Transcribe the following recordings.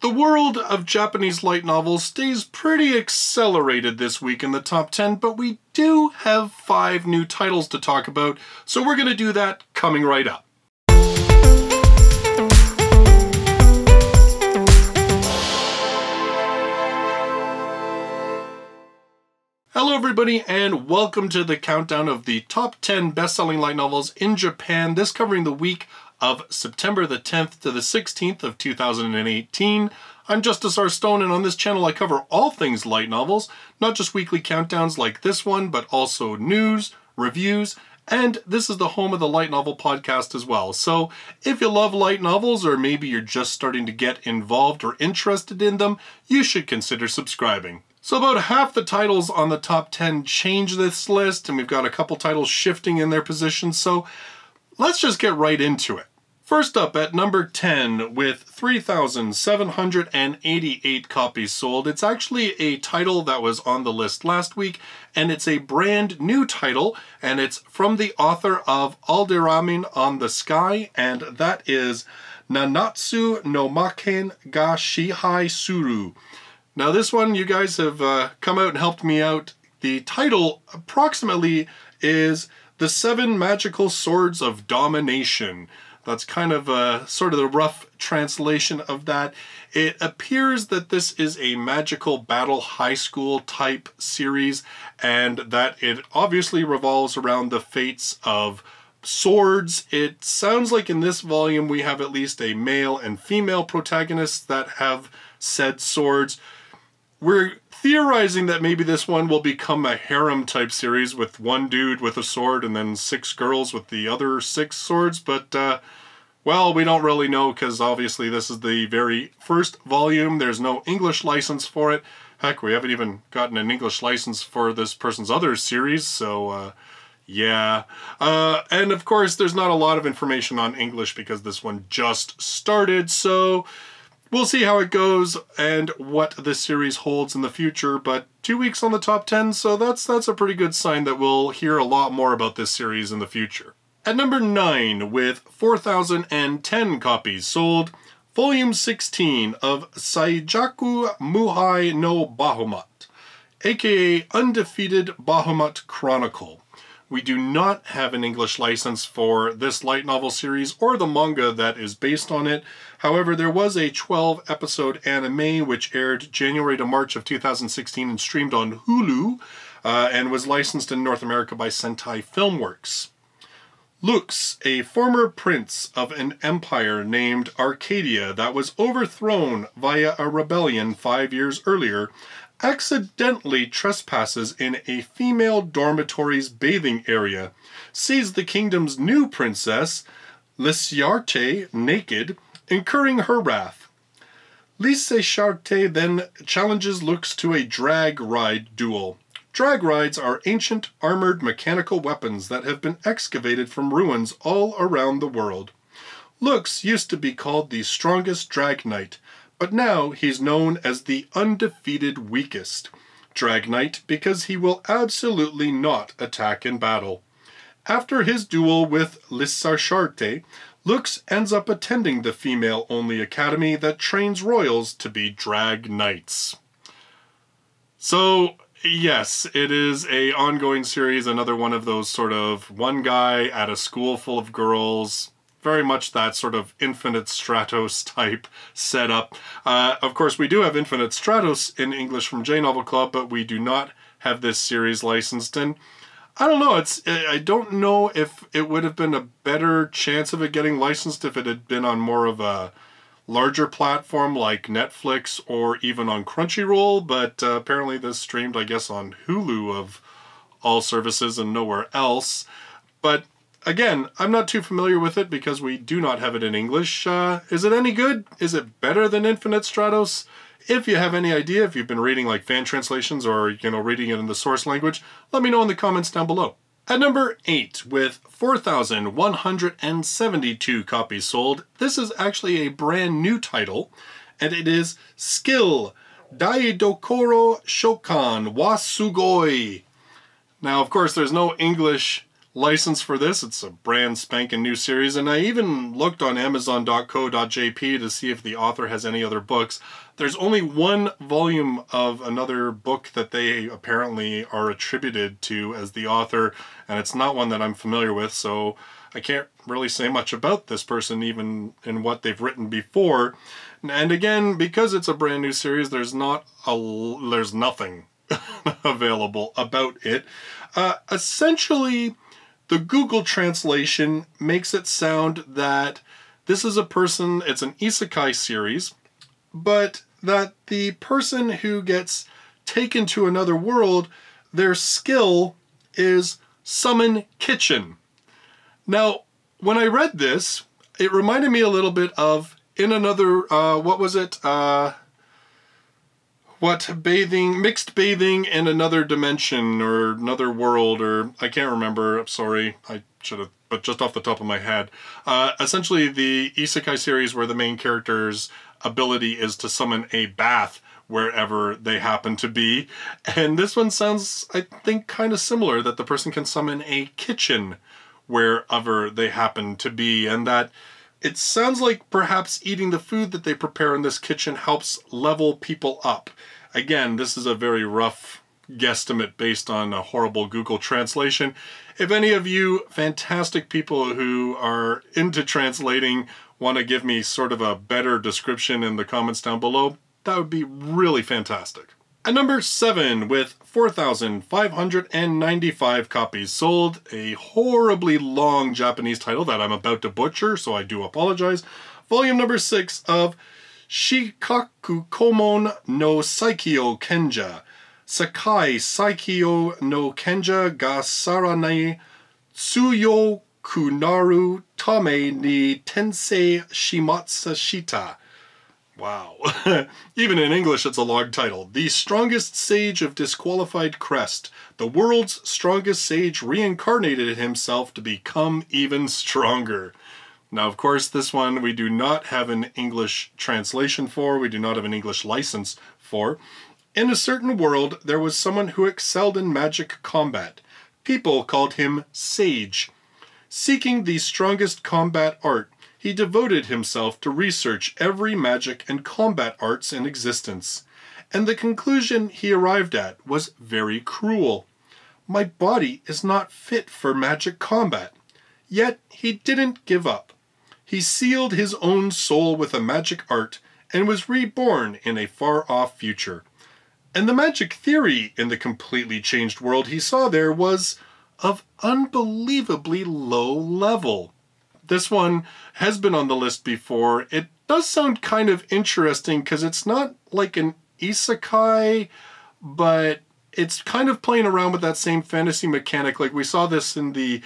The world of Japanese light novels stays pretty accelerated this week in the top 10, but we do have 5 new titles to talk about, so we're going to do that coming right up. Hello everybody, and welcome to the countdown of the top 10 best-selling light novels in Japan, this covering the week of September the 10th to the 16th of 2018. I'm Justice R. Stone, and on this channel I cover all things light novels, not just weekly countdowns like this one, but also news, reviews, and this is the home of the Light Novel Podcast as well. So if you love light novels, or maybe you're just starting to get involved or interested in them, you should consider subscribing. So about half the titles on the top 10 change this list, and we've got a couple titles shifting in their positions, so let's just get right into it. First up at number 10 with 3,788 copies sold. It's actually a title that was on the list last week, and it's a brand new title, and it's from the author of Alderamin on the Sky, and that is Nanatsu no Maken ga Shihai suru. Now this one, you guys have come out and helped me out. The title approximately is The 7 Magical Swords of Domination. That's kind of sort of the rough translation of that. It appears that this is a magical battle high school type series, and that it obviously revolves around the fates of swords. It sounds like in this volume we have at least a male and female protagonists that have said swords. We're theorizing that maybe this one will become a harem type series with one dude with a sword and then 6 girls with the other 6 swords, but well, we don't really know because obviously this is the very first volume. There's no English license for it. Heck, we haven't even gotten an English license for this person's other series, so yeah. And of course there's not a lot of information on English because this one just started, so we'll see how it goes and what this series holds in the future, but 2 weeks on the top 10, so that's a pretty good sign that we'll hear a lot more about this series in the future. At number 9, with 4,010 copies sold, Volume 16 of Saijaku Muhai no Bahamut, aka Undefeated Bahamut Chronicle. We do not have an English license for this light novel series or the manga that is based on it. However, there was a 12-episode anime which aired January to March of 2016 and streamed on Hulu and was licensed in North America by Sentai Filmworks. Lux, a former prince of an empire named Arcadia that was overthrown via a rebellion 5 years earlier, accidentally trespasses in a female dormitory's bathing area, sees the kingdom's new princess, Lysiarte, naked, incurring her wrath. Lysiarte then challenges Lux to a drag ride duel. Drag rides are ancient, armored mechanical weapons that have been excavated from ruins all around the world. Lux used to be called the strongest drag knight, but now he's known as the undefeated weakest drag knight because he will absolutely not attack in battle. After his duel with Lysiarte, Lux ends up attending the female-only academy that trains royals to be drag knights. So yes, it is an ongoing series, another one of those sort of one guy at a school full of girls, very much that sort of Infinite Stratos type setup. Of course, we do have Infinite Stratos in English from J-Novel Club, but we do not have this series licensed, and I don't know, I don't know if it would have been a better chance of it getting licensed if it had been on more of a larger platform like Netflix or even on Crunchyroll, but apparently this streamed, I guess, on Hulu of all services and nowhere else. But again, I'm not too familiar with it because we do not have it in English. Is it any good? Is it better than Infinite Stratos? If you have any idea, if you've been reading like fan translations or, reading it in the source language, let me know in the comments down below. At number 8, with 4,172 copies sold, this is actually a brand new title, and it is Skill Daidokoro Shoukan wa Sugoi. Now, of course, there's no English license for this. It's a brand spanking new series, and I even looked on amazon.co.jp to see if the author has any other books. There's only one volume of another book that they apparently are attributed to as the author, and it's not one that I'm familiar with, so I can't really say much about this person even in what they've written before. And again, because it's a brand new series, there's nothing available about it. Essentially, the Google translation makes it sound that this is a person, it's an isekai series, but that the person who gets taken to another world, their skill is summon kitchen. Now, when I read this, it reminded me a little bit of in another, what was it? Mixed bathing in another dimension or another world, or I can't remember, I'm sorry, I should have, but just off the top of my head. Essentially the isekai series where the main character's ability is to summon a bath wherever they happen to be. And this one sounds, I think, kind of similar, that the person can summon a kitchen wherever they happen to be, and that it sounds like perhaps eating the food that they prepare in this kitchen helps level people up. Again, this is a very rough guesstimate based on a horrible Google translation. If any of you fantastic people who are into translating want to give me sort of a better description in the comments down below, that would be really fantastic. At number 7, with 4,595 copies sold, a horribly long Japanese title that I'm about to butcher, so I do apologize. Volume number 6 of Shikkakumon no Saikyou Kenja. Sekai Saikyou no Kenja ga Sarani Tsuyokunaru Tame ni Tensei Shimashita. Wow. Even in English, it's a long title. The strongest sage of disqualified Crest. The world's strongest sage reincarnated himself to become even stronger. Now, of course, this one we do not have an English translation for. We do not have an English license for. In a certain world, there was someone who excelled in magic combat. People called him Sage. Seeking the strongest combat art, he devoted himself to research every magic and combat arts in existence. And the conclusion he arrived at was very cruel. My body is not fit for magic combat. Yet he didn't give up. He sealed his own soul with a magic art and was reborn in a far-off future. And the magic theory in the completely changed world he saw there was of unbelievably low level. This one has been on the list before. It does sound kind of interesting because it's not like an isekai, but it's kind of playing around with that same fantasy mechanic. Like we saw this in the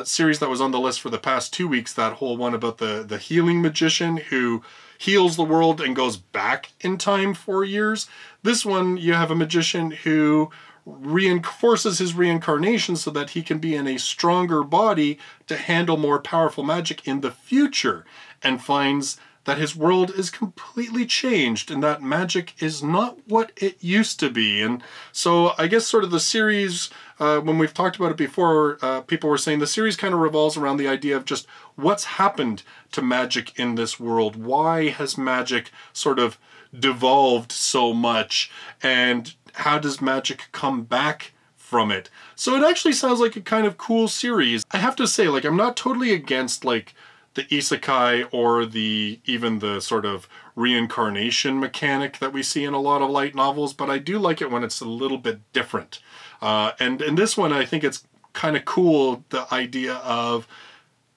series that was on the list for the past 2 weeks, that whole one about the healing magician who heals the world and goes back in time 4 years. This one, you have a magician who reinforces his reincarnation so that he can be in a stronger body to handle more powerful magic in the future, and finds that his world is completely changed and that magic is not what it used to be. And so I guess sort of the series, when we've talked about it before, people were saying the series kind of revolves around the idea of just what's happened to magic in this world. Why has magic sort of devolved so much, and how does magic come back from it? So it actually sounds like a kind of cool series. I have to say, like, I'm not totally against like the isekai or even the sort of reincarnation mechanic that we see in a lot of light novels, but I do like it when it's a little bit different. And in this one, I think it's kind of cool, the idea of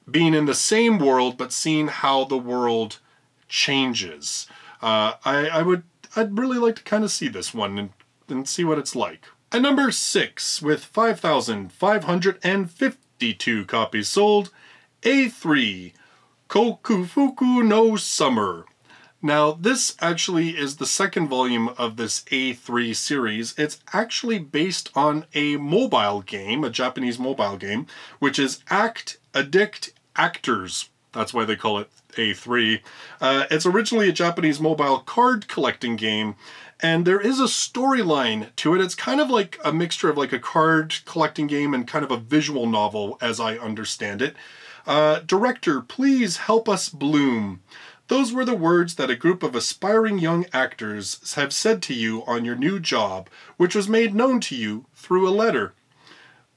being in the same world but seeing how the world changes. I'd really like to kind of see this one and see what it's like. At number 6, with 5,552 copies sold, A3, Kokufuku no Summer. Now, this actually is the second volume of this A3 series. It's actually based on a mobile game, a Japanese mobile game, which is Addict Actors. That's why they call it A3. It's originally a Japanese mobile card collecting game, and there is a storyline to it. It's kind of like a mixture of like a card collecting game and kind of a visual novel, as I understand it. Director, please help us bloom. Those were the words that a group of aspiring young actors have said to you on your new job, which was made known to you through a letter.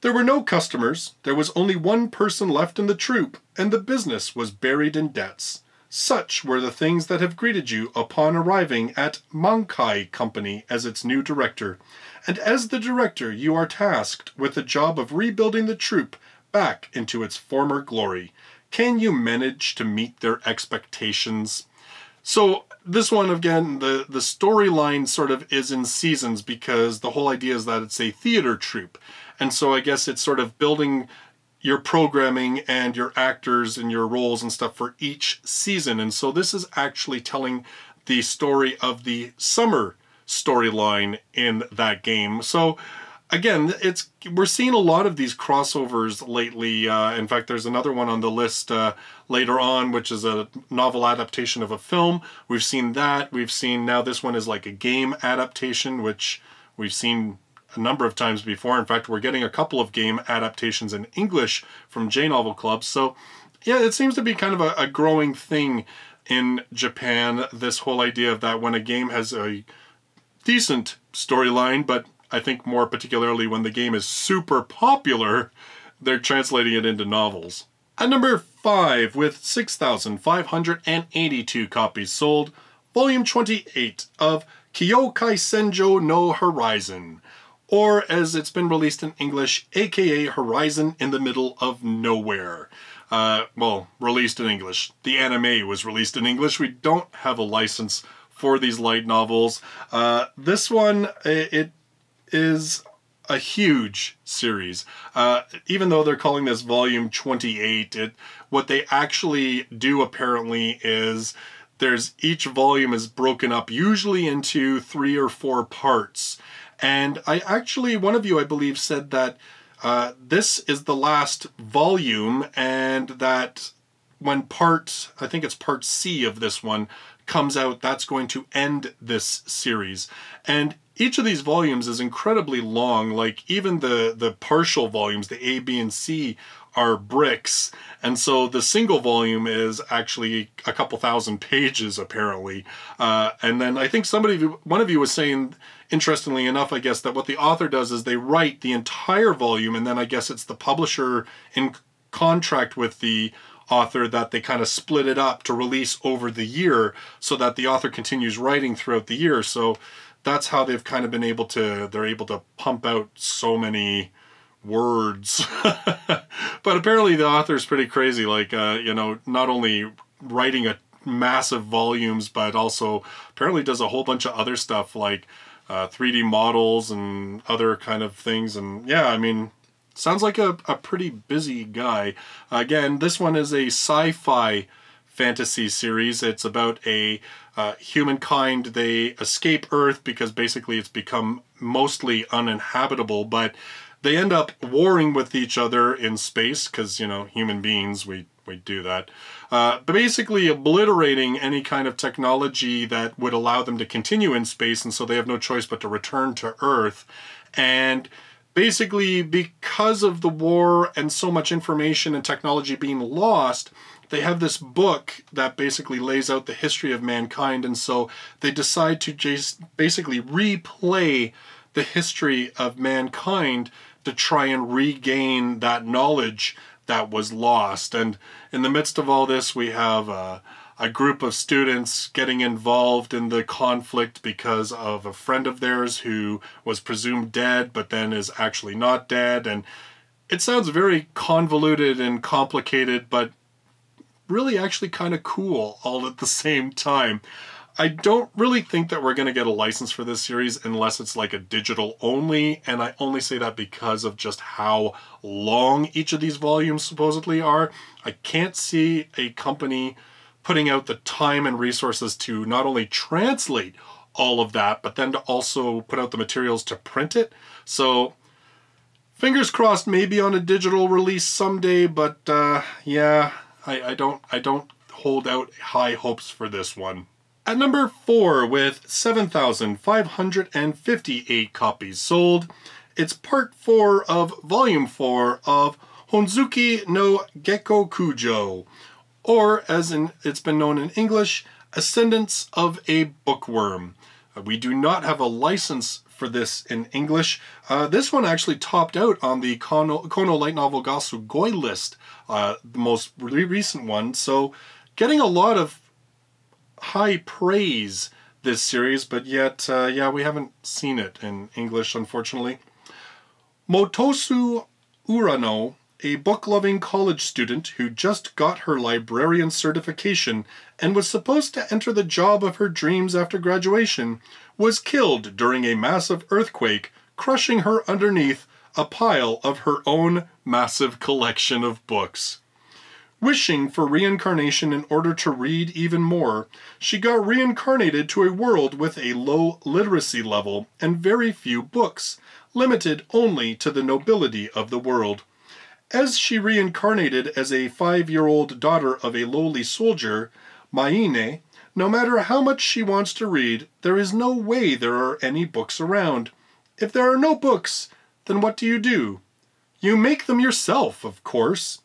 There were no customers, there was only one person left in the troupe, and the business was buried in debts. Such were the things that have greeted you upon arriving at Mankai Company as its new director. And as the director, you are tasked with the job of rebuilding the troupe back into its former glory. Can you manage to meet their expectations? So this one, again, the storyline sort of is in seasons because the whole idea is that it's a theater troupe. And so I guess it's sort of building your programming and your actors and your roles and stuff for each season. And so this is actually telling the story of the summer storyline in that game. So again, we're seeing a lot of these crossovers lately. In fact, there's another one on the list later on, which is a novel adaptation of a film. We've seen that. We've seen now this one is like a game adaptation, which we've seen a number of times before. In fact, we're getting a couple of game adaptations in English from J-Novel Club. So yeah, it seems to be kind of a growing thing in Japan, this whole idea of that when a game has a decent storyline, but I think more particularly when the game is super popular, they're translating it into novels. At number 5, with 6,582 copies sold, Volume 28 of Kyoukaisenjou no Horizon, or as it's been released in English, aka Horizon in the Middle of Nowhere. Well, released in English. The anime was released in English. We don't have a license for these light novels. This one, it is a huge series. Even though they're calling this volume 28, what they actually do apparently is each volume is broken up usually into 3 or 4 parts. And one of you I believe said that this is the last volume, and that when I think it's part C of this one comes out, that's going to end this series. And each of these volumes is incredibly long. Like even the partial volumes, the A, B, and C are bricks. And so the single volume is actually a couple thousand pages apparently. And then I think one of you was saying, interestingly enough, I guess, that what the author does is they write the entire volume, and then I guess it's the publisher in contract with the author that they kind of split it up to release over the year so that the author continues writing throughout the year. So that's how they've kind of been able to pump out so many words. But apparently the author's pretty crazy, like, not only writing massive volumes, but also apparently does a whole bunch of other stuff like 3D models and other kind of things. And yeah, I mean, sounds like a pretty busy guy. Again, this one is a sci-fi fantasy series. It's about a humankind. They escape Earth because basically it's become mostly uninhabitable, but they end up warring with each other in space because, human beings, we do that. But basically obliterating any kind of technology that would allow them to continue in space, and so they have no choice but to return to Earth. And basically, because of the war and so much information and technology being lost, they have this book that basically lays out the history of mankind, and so they decide to just basically replay the history of mankind to try and regain that knowledge that was lost. And in the midst of all this, we have a group of students getting involved in the conflict because of a friend of theirs who was presumed dead, but then is actually not dead. And it sounds very convoluted and complicated, but really actually kind of cool all at the same time. I don't really think that we're going to get a license for this series unless it's like a digital only, and I only say that because of just how long each of these volumes supposedly are. I can't see a company putting out the time and resources to not only translate all of that, but then to also put out the materials to print it. So fingers crossed maybe on a digital release someday, but yeah, I don't hold out high hopes for this one. At number 4, with 7,558 copies sold, it's part 4 of volume 4 of Honzuki no Gekkokujo, or as it's been known in English, Ascendance of a Bookworm. We do not have a license for this in English. This one actually topped out on the Kono Light Novel ga Sugoi list, the most recent one, so getting a lot of high praise this series, but yet, yeah, we haven't seen it in English, unfortunately. Motosu Urano, a book-loving college student who just got her librarian certification and was supposed to enter the job of her dreams after graduation, was killed during a massive earthquake, crushing her underneath a pile of her own massive collection of books. Wishing for reincarnation in order to read even more, she got reincarnated to a world with a low literacy level and very few books, limited only to the nobility of the world. As she reincarnated as a 5-year-old daughter of a lowly soldier, Maine, no matter how much she wants to read, there is no way there are any books around. If there are no books, then what do? You make them yourself, of course.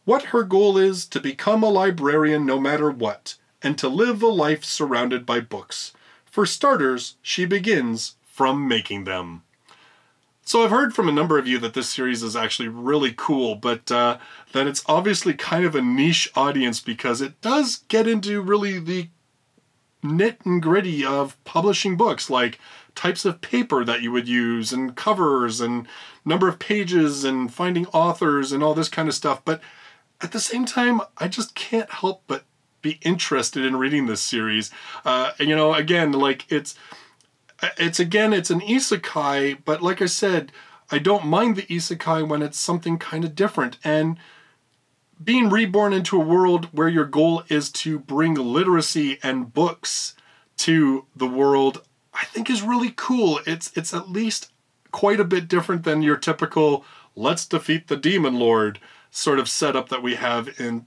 What her goal is to become a librarian no matter what, and to live a life surrounded by books. For starters, she begins from making them. So I've heard from a number of you that this series is actually really cool, but that it's obviously kind of a niche audience because it does get into really the nit and gritty of publishing books, like types of paper that you would use and covers and number of pages and finding authors and all this kind of stuff. But at the same time, I just can't help but be interested in reading this series. You know, again, like it's an isekai, but like I said, I don't mind the isekai when it's something kind of different. And being reborn into a world where your goal is to bring literacy and books to the world, I think is really cool. It's at least quite a bit different than your typical let's defeat the demon lord sort of setup that we have in,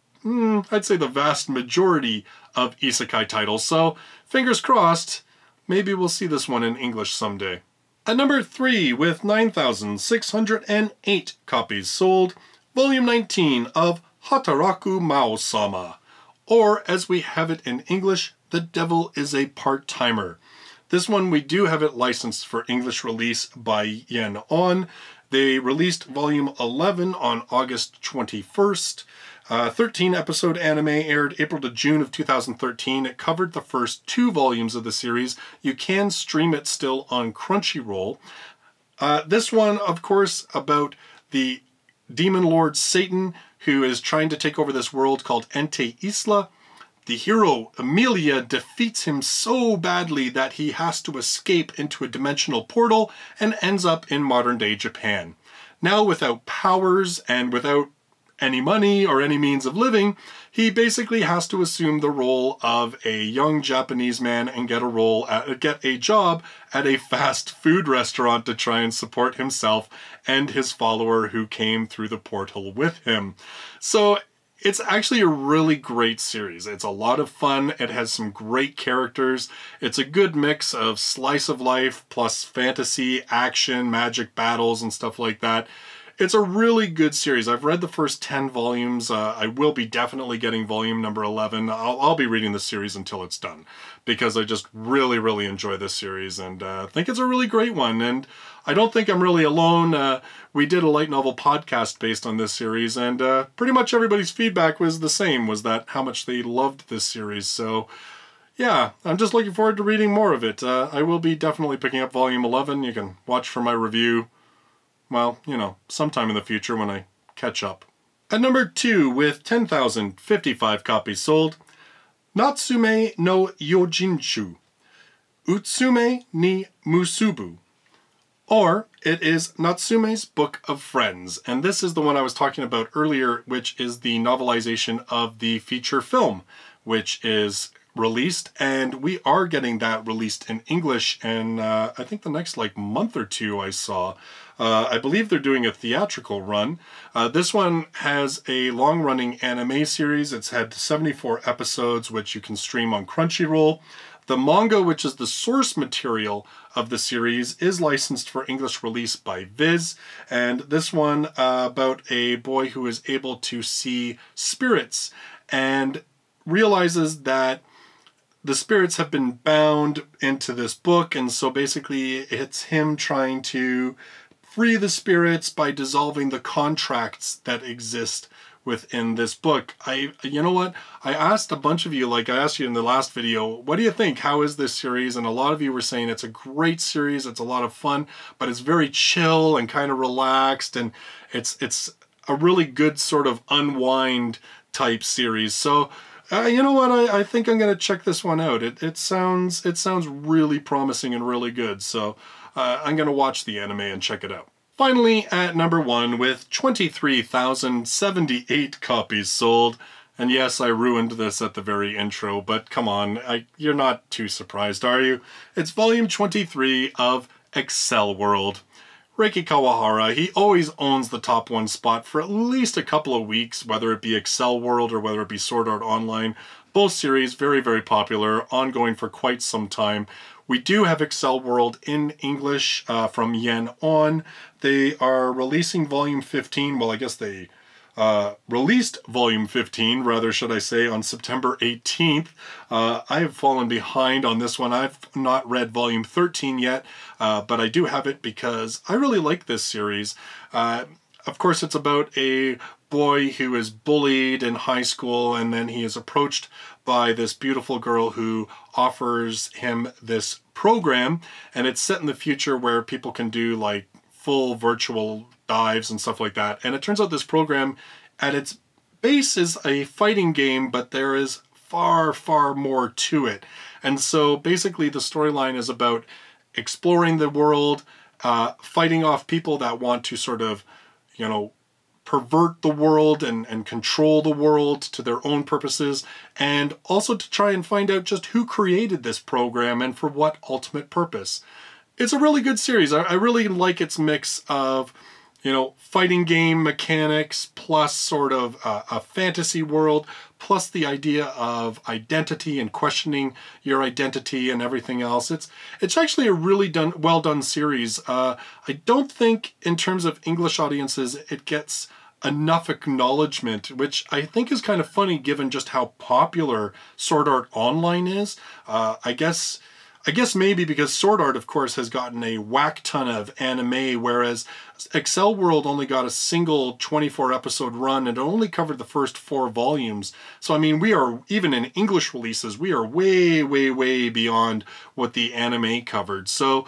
I'd say, the vast majority of isekai titles. So fingers crossed, maybe we'll see this one in English someday. At number 3, with 9,608 copies sold, volume 19 of Hataraku Mao-sama, or as we have it in English, The Devil is a Part-Timer. This one we do have it licensed for English release by Yen On. They released volume 11 on August 21st. 13-episode anime aired April to June of 2013. It covered the first 2 volumes of the series. You can stream it still on Crunchyroll. This one, of course, about the demon lord Satan, who is trying to take over this world called Ente Isla. The hero, Emilia, defeats him so badly that he has to escape into a dimensional portal and ends up in modern-day Japan. Now, without powers and without any money or any means of living, he basically has to assume the role of a young Japanese man and get a job at a fast food restaurant to try and support himself and his follower who came through the portal with him. So it's actually a really great series. It's a lot of fun. It has some great characters. It's a good mix of slice of life plus fantasy, action, magic battles, and stuff like that. It's a really good series. I've read the first 10 volumes. I will be definitely getting volume number 11. I'll be reading the series until it's done because I just really, really enjoy this series and think it's a really great one. And I don't think I'm really alone. We did a light novel podcast based on this series, and pretty much everybody's feedback was the same, was that how much they loved this series. So yeah, I'm just looking forward to reading more of it. I will be definitely picking up volume 11. You can watch for my review, well, you know, sometime in the future when I catch up. At number 2, with 10,055 copies sold, Natsume no Yojinchu, Utsume ni Musubu, or it is Natsume's Book of Friends. And this is the one I was talking about earlier, which is the novelization of the feature film, which is released, and we are getting that released in English in I think the next like month or two I saw. I believe they're doing a theatrical run. This one has a long-running anime series. It's had 74 episodes, which you can stream on Crunchyroll. The manga, which is the source material of the series, is licensed for English release by Viz. And this one about a boy who is able to see spirits and realizes that the spirits have been bound into this book, and so basically it's him trying to free the spirits by dissolving the contracts that exist within this book. You know what? I asked a bunch of you, like I asked you in the last video, what do you think? How is this series? And a lot of you were saying it's a great series, it's a lot of fun, but it's very chill and kind of relaxed, and it's a really good sort of unwind type series. So you know what? I think I'm going to check this one out. It sounds really promising and really good. So I'm going to watch the anime and check it out. Finally, at number 1 with 23,078 copies sold. And yes, I ruined this at the very intro, but come on, you're not too surprised, are you? It's volume 23 of Excel World. Reki Kawahara, he always owns the top 1 spot for at least a couple of weeks, whether it be Excel World or whether it be Sword Art Online. Both series very, very popular, ongoing for quite some time. We do have Excel World in English from Yen on. They are releasing volume 15, well I guess they released volume 15, rather should I say, on September 18th. I have fallen behind on this one. I've not read volume 13 yet, but I do have it because I really like this series. Of course, it's about a boy who is bullied in high school, and then he is approached by this beautiful girl who offers him this program, and it's set in the future where people can do like full virtual dives and stuff like that. And it turns out this program at its base is a fighting game, but there is far, far more to it. And so basically the storyline is about exploring the world, fighting off people that want to sort of, you know, pervert the world and control the world to their own purposes, and also to try and find out just who created this program and for what ultimate purpose. It's a really good series. I really like its mix of, you know, fighting game mechanics plus sort of a fantasy world, plus the idea of identity and questioning your identity and everything else. It's actually a really well done series. I don't think in terms of English audiences it gets enough acknowledgement, which I think is kind of funny given just how popular Sword Art Online is. I guess maybe because Sword Art, of course, has gotten a whack ton of anime, whereas Excel World only got a single 24-episode run and it only covered the first 4 volumes. So, I mean, we are, even in English releases, we are way, way, way beyond what the anime covered. So,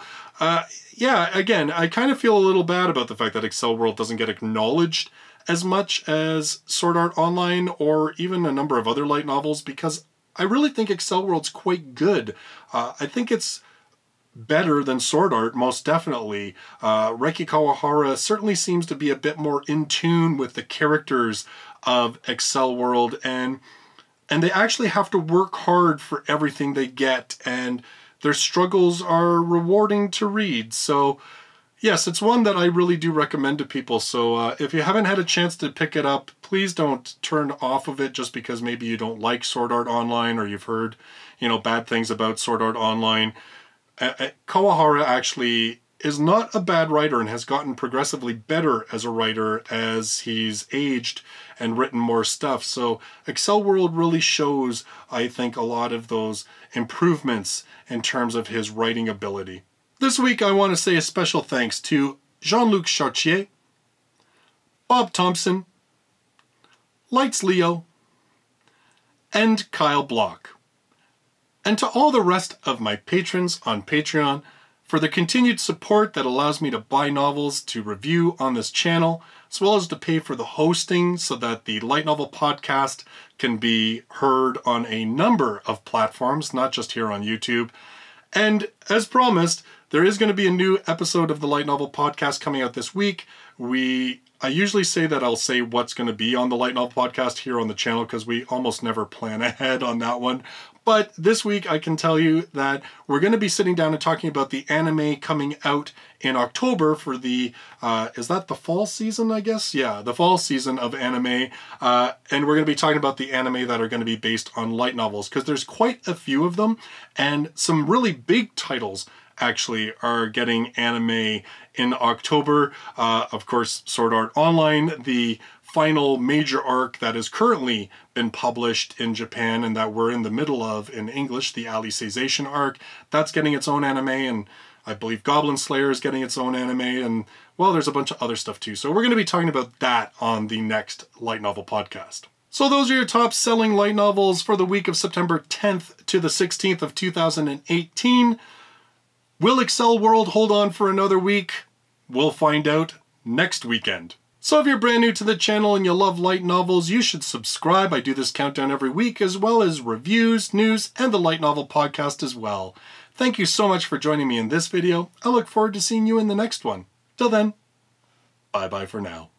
yeah, again, I kind of feel a little bad about the fact that Excel World doesn't get acknowledged as much as Sword Art Online or even a number of other light novels, because I really think Excel World's quite good. I think it's better than Sword Art, most definitely. Reki Kawahara certainly seems to be a bit more in tune with the characters of Excel World, and they actually have to work hard for everything they get, and their struggles are rewarding to read. So yes, it's one that I really do recommend to people. So if you haven't had a chance to pick it up, please don't turn off of it just because maybe you don't like Sword Art Online or you've heard, you know, bad things about Sword Art Online. Kawahara actually is not a bad writer and has gotten progressively better as a writer as he's aged and written more stuff. So Excel World really shows, I think, a lot of those improvements in terms of his writing ability. This week I want to say a special thanks to Jean-Luc Chartier, Bob Thompson, Lights Leo, and Kyle Block. And to all the rest of my patrons on Patreon for the continued support that allows me to buy novels to review on this channel, as well as to pay for the hosting so that the Light Novel Podcast can be heard on a number of platforms, not just here on YouTube. And as promised, there is going to be a new episode of the Light Novel Podcast coming out this week. I usually say that I'll say what's going to be on the Light Novel Podcast here on the channel because we almost never plan ahead on that one. But this week I can tell you that we're going to be sitting down and talking about the anime coming out in October for the, is that the fall season, I guess? Yeah, the fall season of anime. And we're going to be talking about the anime that are going to be based on light novels, because there's quite a few of them, and some really big titles actually are getting anime in October. Of course, Sword Art Online, the final major arc that has currently been published in Japan and that we're in the middle of in English, the Alicization arc, that's getting its own anime, and I believe Goblin Slayer is getting its own anime, and well, there's a bunch of other stuff too. So we're going to be talking about that on the next light novel podcast. So those are your top selling light novels for the week of September 10th to the 16th of 2018. Will Excel World hold on for another week? We'll find out next weekend. So if you're brand new to the channel and you love light novels, you should subscribe. I do this countdown every week, as well as reviews, news, and the light novel podcast as well. Thank you so much for joining me in this video. I look forward to seeing you in the next one. Till then, bye-bye for now.